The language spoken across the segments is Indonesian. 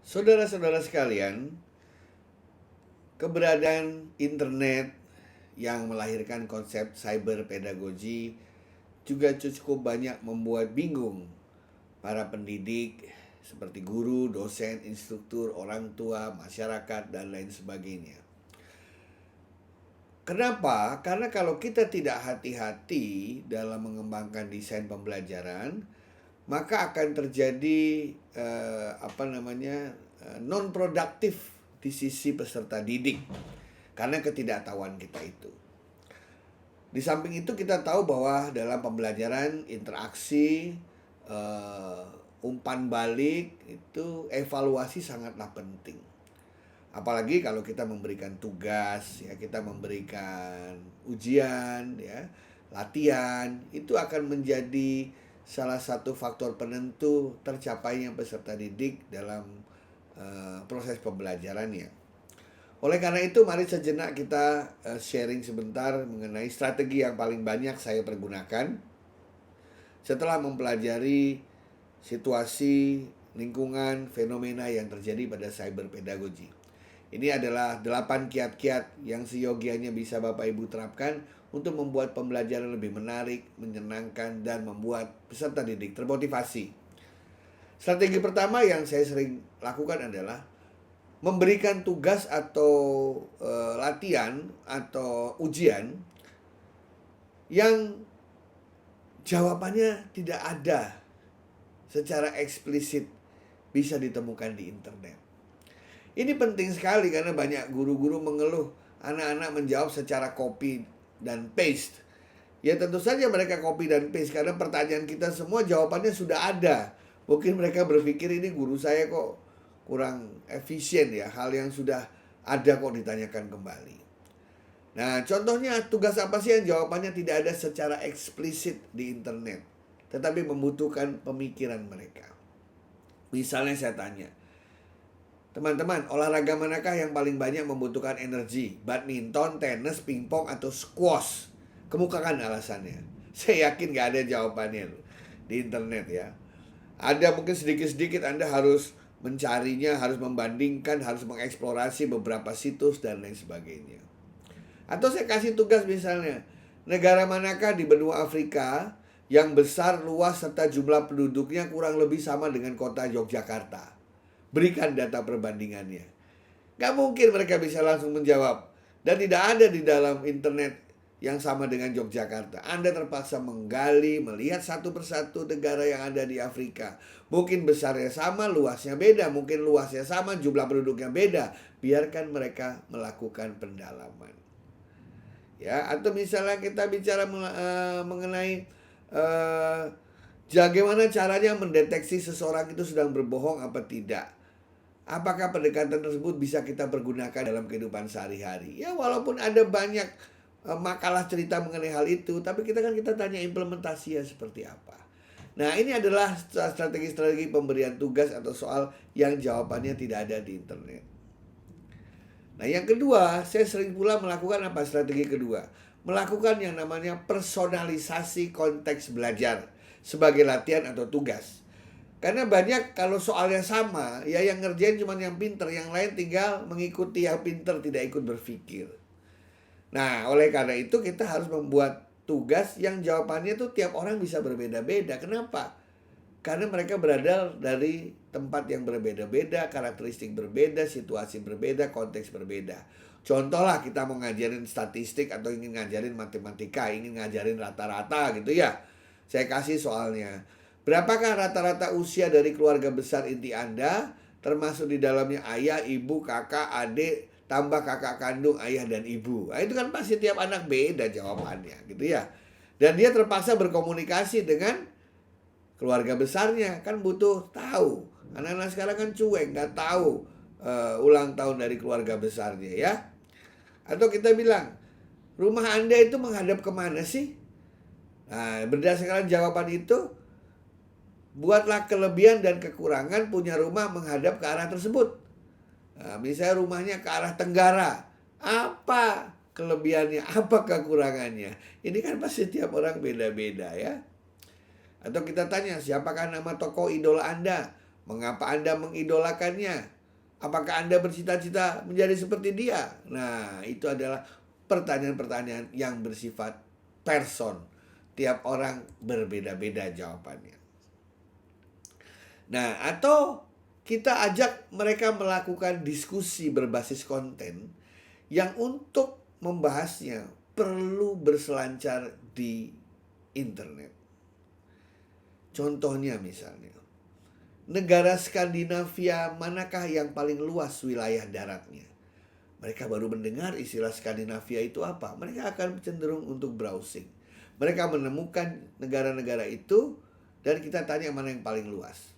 Saudara-saudara sekalian, keberadaan internet yang melahirkan konsep cyber pedagogy juga cukup banyak membuat bingung para pendidik seperti guru, dosen, instruktur, orang tua, masyarakat, dan lain sebagainya. Kenapa? Karena kalau kita tidak hati-hati dalam mengembangkan desain pembelajaran, maka akan terjadi non produktif di sisi peserta didik karena ketidaktahuan kita itu. Di samping itu kita tahu bahwa dalam pembelajaran interaksi, umpan balik itu evaluasi sangatlah penting. Apalagi kalau kita memberikan tugas, ya kita memberikan ujian, ya latihan, itu akan menjadi salah satu faktor penentu tercapainya peserta didik dalam proses pembelajarannya. Oleh karena itu, mari sejenak kita sharing sebentar mengenai strategi yang paling banyak saya pergunakan setelah mempelajari situasi, lingkungan, fenomena yang terjadi pada cyber pedagogy. Ini adalah 8 kiat-kiat yang seyogianya bisa Bapak Ibu terapkan untuk membuat pembelajaran lebih menarik, menyenangkan, dan membuat peserta didik termotivasi. Strategi pertama yang saya sering lakukan adalah memberikan tugas atau latihan atau ujian yang jawabannya tidak ada secara eksplisit bisa ditemukan di internet. Ini penting sekali karena banyak guru-guru mengeluh anak-anak menjawab secara copy dan paste. Ya tentu saja mereka copy dan paste karena pertanyaan kita semua jawabannya sudah ada. Mungkin mereka berpikir ini guru saya kok kurang efisien ya, hal yang sudah ada kok ditanyakan kembali. Nah, contohnya tugas apa sih yang jawabannya tidak ada secara eksplisit di internet, tetapi membutuhkan pemikiran mereka. Misalnya saya tanya, teman-teman, olahraga manakah yang paling banyak membutuhkan energi? Badminton, tenis, pingpong, atau squash? Kemukakan alasannya. Saya yakin gak ada jawabannya di internet ya. Ada mungkin sedikit-sedikit Anda harus mencarinya, harus membandingkan, harus mengeksplorasi beberapa situs dan lain sebagainya. Atau saya kasih tugas misalnya, negara manakah di benua Afrika yang besar, luas, serta jumlah penduduknya kurang lebih sama dengan kota Yogyakarta? Berikan data perbandingannya. Gak mungkin mereka bisa langsung menjawab. Dan tidak ada di dalam internet yang sama dengan Yogyakarta. Anda terpaksa menggali, melihat satu persatu negara yang ada di Afrika. Mungkin besarnya sama, luasnya beda. Mungkin luasnya sama, jumlah penduduknya beda. Biarkan mereka melakukan pendalaman. Ya, atau misalnya kita bicara mengenai bagaimana caranya mendeteksi seseorang itu sedang berbohong apa tidak. Apakah pendekatan tersebut bisa kita pergunakan dalam kehidupan sehari-hari? Ya, walaupun ada banyak makalah cerita mengenai hal itu, tapi kita tanya implementasinya seperti apa. Nah, ini adalah strategi-strategi pemberian tugas atau soal yang jawabannya tidak ada di internet. Nah, yang kedua, saya sering pula melakukan apa strategi kedua? Melakukan yang namanya personalisasi konteks belajar sebagai latihan atau tugas. Karena banyak kalau soalnya sama, ya yang ngerjain cuma yang pinter, yang lain tinggal mengikuti yang pinter, tidak ikut berpikir. Nah, oleh karena itu kita harus membuat tugas yang jawabannya tuh tiap orang bisa berbeda-beda. Kenapa? Karena mereka berada dari tempat yang berbeda-beda, karakteristik berbeda, situasi berbeda, konteks berbeda. Contohlah kita mau ngajarin statistik atau ingin ngajarin matematika, ingin ngajarin rata-rata gitu ya. Saya kasih soalnya. Berapakah rata-rata usia dari keluarga besar inti Anda? Termasuk di dalamnya ayah, ibu, kakak, adik, tambah kakak kandung, ayah dan ibu. Nah, itu kan pasti tiap anak beda jawabannya gitu ya. Dan dia terpaksa berkomunikasi dengan keluarga besarnya, kan butuh tahu. Anak-anak sekarang kan cuek, nggak tahu ulang tahun dari keluarga besarnya ya. Atau kita bilang, rumah Anda itu menghadap kemana sih? Nah, berdasarkan jawaban itu, buatlah kelebihan dan kekurangan punya rumah menghadap ke arah tersebut. Nah, misalnya rumahnya ke arah tenggara. Apa kelebihannya? Apa kekurangannya? Ini kan pasti tiap orang beda-beda ya. Atau kita tanya, siapakah nama tokoh idola Anda? Mengapa Anda mengidolakannya? Apakah Anda bercita-cita menjadi seperti dia? Nah, itu adalah pertanyaan-pertanyaan yang bersifat person. Tiap orang berbeda-beda jawabannya. Nah, atau kita ajak mereka melakukan diskusi berbasis konten yang untuk membahasnya perlu berselancar di internet. Contohnya misalnya, negara Skandinavia manakah yang paling luas wilayah daratnya? Mereka baru mendengar istilah Skandinavia itu apa. Mereka akan cenderung untuk browsing. Mereka menemukan negara-negara itu dan kita tanya mana yang paling luas.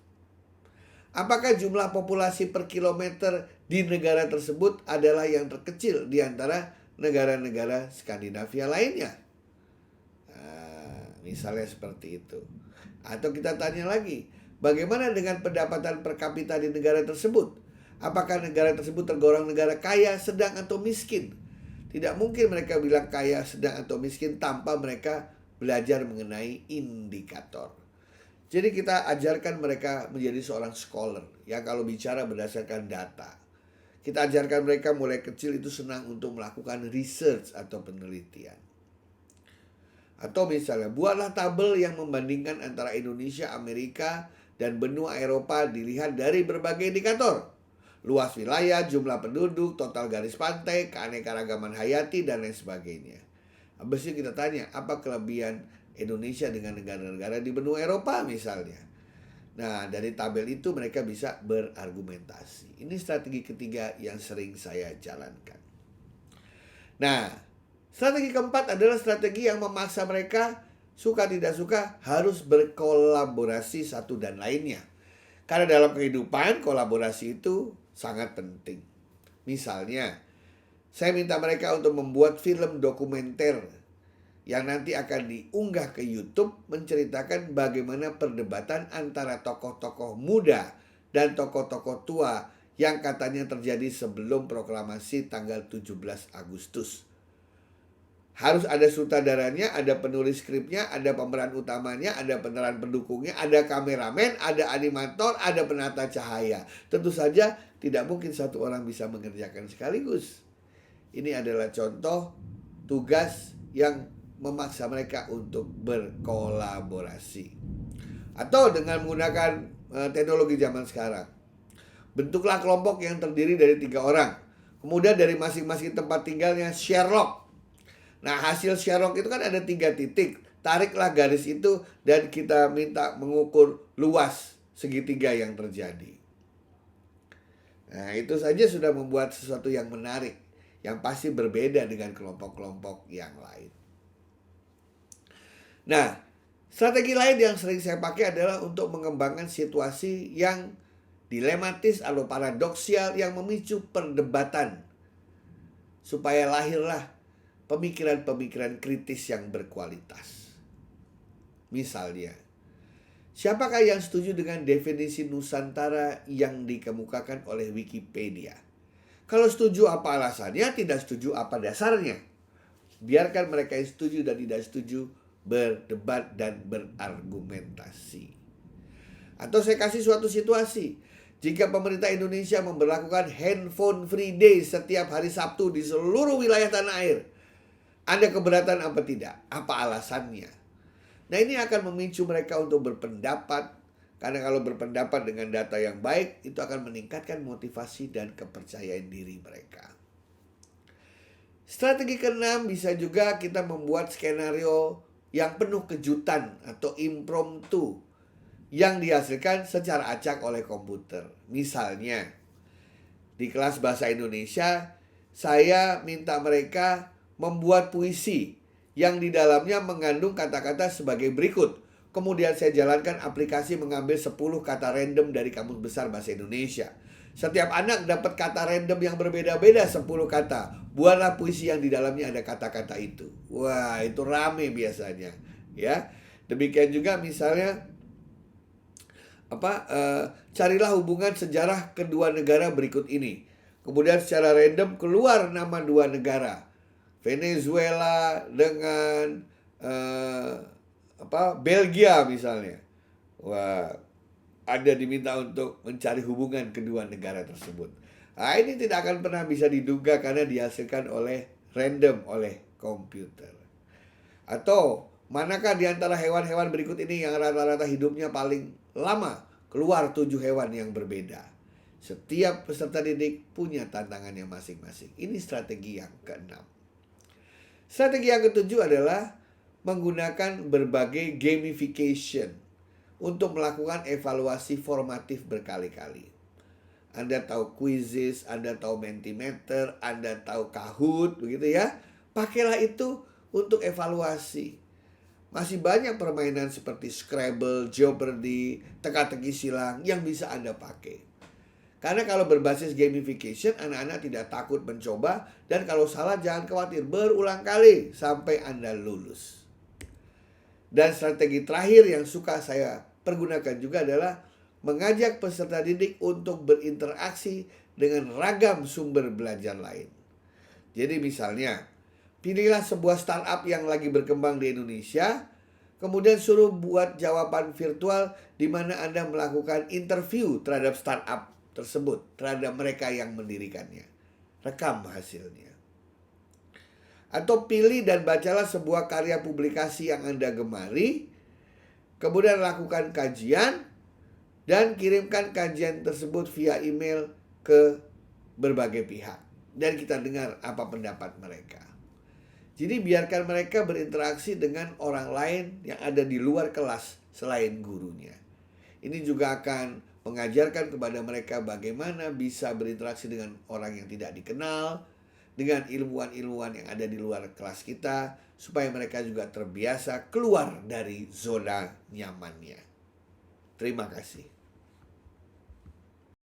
Apakah jumlah populasi per kilometer di negara tersebut adalah yang terkecil di antara negara-negara Skandinavia lainnya? Nah, misalnya seperti itu. Atau kita tanya lagi, bagaimana dengan pendapatan per kapita di negara tersebut? Apakah negara tersebut tergolong negara kaya, sedang, atau miskin? Tidak mungkin mereka bilang kaya, sedang, atau miskin tanpa mereka belajar mengenai indikator. Jadi kita ajarkan mereka menjadi seorang scholar yang kalau bicara berdasarkan data. Kita ajarkan mereka mulai kecil itu senang untuk melakukan research atau penelitian. Atau misalnya buatlah tabel yang membandingkan antara Indonesia, Amerika, dan benua Eropa dilihat dari berbagai indikator. Luas wilayah, jumlah penduduk, total garis pantai, keanekaragaman hayati, dan lain sebagainya. Habis itu kita tanya, apa kelebihan Indonesia dengan negara-negara di benua Eropa misalnya. Nah, dari tabel itu mereka bisa berargumentasi. Ini strategi ketiga yang sering saya jalankan. Nah, strategi keempat adalah strategi yang memaksa mereka suka tidak suka harus berkolaborasi satu dan lainnya. Karena dalam kehidupan kolaborasi itu sangat penting. Misalnya, saya minta mereka untuk membuat film dokumenter yang nanti akan diunggah ke YouTube menceritakan bagaimana perdebatan antara tokoh-tokoh muda dan tokoh-tokoh tua yang katanya terjadi sebelum proklamasi tanggal 17 Agustus. Harus ada sutradaranya, ada penulis skripnya, ada pemeran utamanya, ada peneran pendukungnya, ada kameramen, ada animator, ada penata cahaya. Tentu saja tidak mungkin satu orang bisa mengerjakan sekaligus. Ini adalah contoh tugas yang memaksa mereka untuk berkolaborasi. Atau dengan menggunakan teknologi zaman sekarang. Bentuklah kelompok yang terdiri dari 3 orang. Kemudian dari masing-masing tempat tinggalnya share log. Nah, hasil share log itu kan ada 3 titik. Tariklah garis itu dan kita minta mengukur luas segitiga yang terjadi. Nah, itu saja sudah membuat sesuatu yang menarik, yang pasti berbeda dengan kelompok-kelompok yang lain. Nah, strategi lain yang sering saya pakai adalah untuk mengembangkan situasi yang dilematis atau paradoksial yang memicu perdebatan. Supaya lahirlah pemikiran-pemikiran kritis yang berkualitas. Misalnya, siapakah yang setuju dengan definisi Nusantara yang dikemukakan oleh Wikipedia? Kalau setuju apa alasannya, tidak setuju apa dasarnya. Biarkan mereka yang setuju dan tidak setuju berdebat dan berargumentasi. Atau saya kasih suatu situasi. Jika pemerintah Indonesia memberlakukan handphone free day setiap hari Sabtu di seluruh wilayah tanah air, Anda keberatan apa tidak? Apa alasannya? Nah, ini akan memicu mereka untuk berpendapat. Karena kalau berpendapat dengan data yang baik, itu akan meningkatkan motivasi dan kepercayaan diri mereka. Strategi keenam bisa juga kita membuat skenario yang penuh kejutan atau impromptu yang dihasilkan secara acak oleh komputer. Misalnya, di kelas bahasa Indonesia, saya minta mereka membuat puisi yang di dalamnya mengandung kata-kata sebagai berikut. Kemudian saya jalankan aplikasi mengambil 10 kata random dari Kamus Besar Bahasa Indonesia. Setiap anak dapat kata random yang berbeda-beda 10 kata. Buatlah puisi yang di dalamnya ada kata-kata itu. Wah, itu rame biasanya, ya. Demikian juga misalnya carilah hubungan sejarah kedua negara berikut ini. Kemudian secara random keluar nama 2 negara. Venezuela dengan Belgia misalnya. Wah, Anda diminta untuk mencari hubungan kedua negara tersebut. Nah, ini tidak akan pernah bisa diduga karena dihasilkan oleh random oleh komputer. Atau manakah di antara hewan-hewan berikut ini yang rata-rata hidupnya paling lama? Keluar 7 hewan yang berbeda. Setiap peserta didik punya tantangannya masing-masing. Ini strategi yang keenam. Strategi yang ketujuh adalah menggunakan berbagai gamification untuk melakukan evaluasi formatif berkali-kali. Anda tahu quizzes, Anda tahu Mentimeter, Anda tahu Kahoot, begitu ya. Pakailah itu untuk evaluasi. Masih banyak permainan seperti Scrabble, Jeopardy, teka-teki silang yang bisa Anda pakai. Karena kalau berbasis gamification, anak-anak tidak takut mencoba, dan kalau salah jangan khawatir, berulang kali sampai Anda lulus. Dan strategi terakhir yang suka saya pergunakan juga adalah mengajak peserta didik untuk berinteraksi dengan ragam sumber belajar lain. Jadi misalnya, pilihlah sebuah startup yang lagi berkembang di Indonesia, kemudian suruh buat jawaban virtual di mana Anda melakukan interview terhadap startup tersebut, terhadap mereka yang mendirikannya. Rekam hasilnya. Atau pilih dan bacalah sebuah karya publikasi yang Anda gemari, kemudian lakukan kajian, dan kirimkan kajian tersebut via email ke berbagai pihak. Dan kita dengar apa pendapat mereka. Jadi biarkan mereka berinteraksi dengan orang lain yang ada di luar kelas selain gurunya. Ini juga akan mengajarkan kepada mereka bagaimana bisa berinteraksi dengan orang yang tidak dikenal, dengan ilmuwan-ilmuwan yang ada di luar kelas kita, supaya mereka juga terbiasa keluar dari zona nyamannya. Terima kasih.